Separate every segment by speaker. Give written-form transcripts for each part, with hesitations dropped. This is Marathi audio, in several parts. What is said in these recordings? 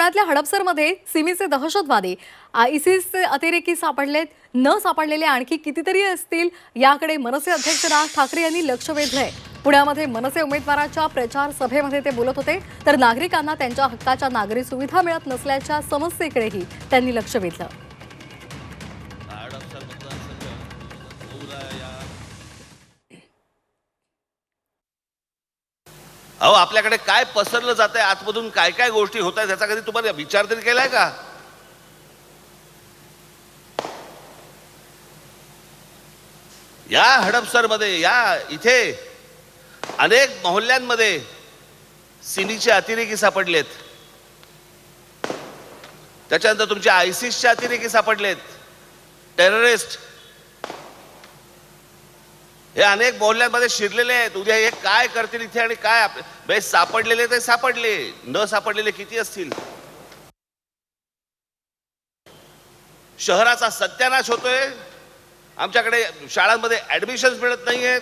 Speaker 1: पुण्यातल्या हडपसरमध्ये सिमीचे दहशतवादी आयसिसचे अतिरेकी सापडलेत. न सापडलेले आणखी कितीतरी असतील याकडे मनसे अध्यक्ष राज ठाकरे यांनी लक्ष वेधलंय. पुण्यामध्ये मनसे उमेदवाराच्या प्रचार सभेमध्ये ते बोलत होते. तर नागरिकांना त्यांच्या हक्काच्या नागरी सुविधा मिळत नसल्याच्या समस्येकडेही त्यांनी लक्ष वेधलं.
Speaker 2: अहो, आपल्याकडे काय पसरलं जात आहे, आतमधून काय काय गोष्टी होत आहेत त्याचा कधी तुम्हाला विचार तरी केलाय का? या हडपसरमध्ये या इथे अनेक मोहल्ल्यांमध्ये सिमीचे अतिरेकी सापडलेत. त्याच्यानंतर तुमचे आयसिसचे अतिरेकी सापडलेत, टेररिस्ट हे अनेक मोहल्ल्यांमध्ये शिरलेले आहेत. उद्या हे काय करतील इथे आणि काय सापडलेले ते सापडले, न सापडलेले किती असतील. शहराचा सत्यानाश होतोय. आमच्याकडे शाळांमध्ये ऍडमिशन्स मिळत नाहीयेत,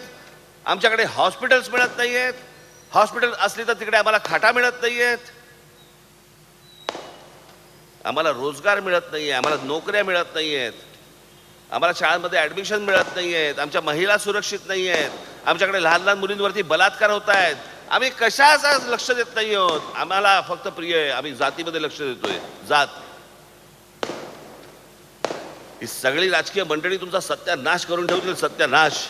Speaker 2: आमच्याकडे हॉस्पिटल्स मिळत नाहीयेत, हॉस्पिटल असली तर तिकडे आम्हाला खाटा मिळत नाहीयेत, आम्हाला रोजगार मिळत नाहीये, आम्हाला नोकऱ्या मिळत नाहीयेत, आम्हाला शाळांमध्ये ऍडमिशन मिळत नाहीयेत, आमच्या महिला सुरक्षित नाहीयेत, आमच्याकडे लहान लहान मुलींवरती बलात्कार होत आहेत. आम्ही कशाचा लक्ष देत नाही आहोत. आम्हाला फक्त प्रिय आहे, आम्ही जातीमध्ये लक्ष देतोय. जात ही सगळी राजकीय मंडळी तुमचा सत्यानाश करून ठेवतील. सत्यानाश.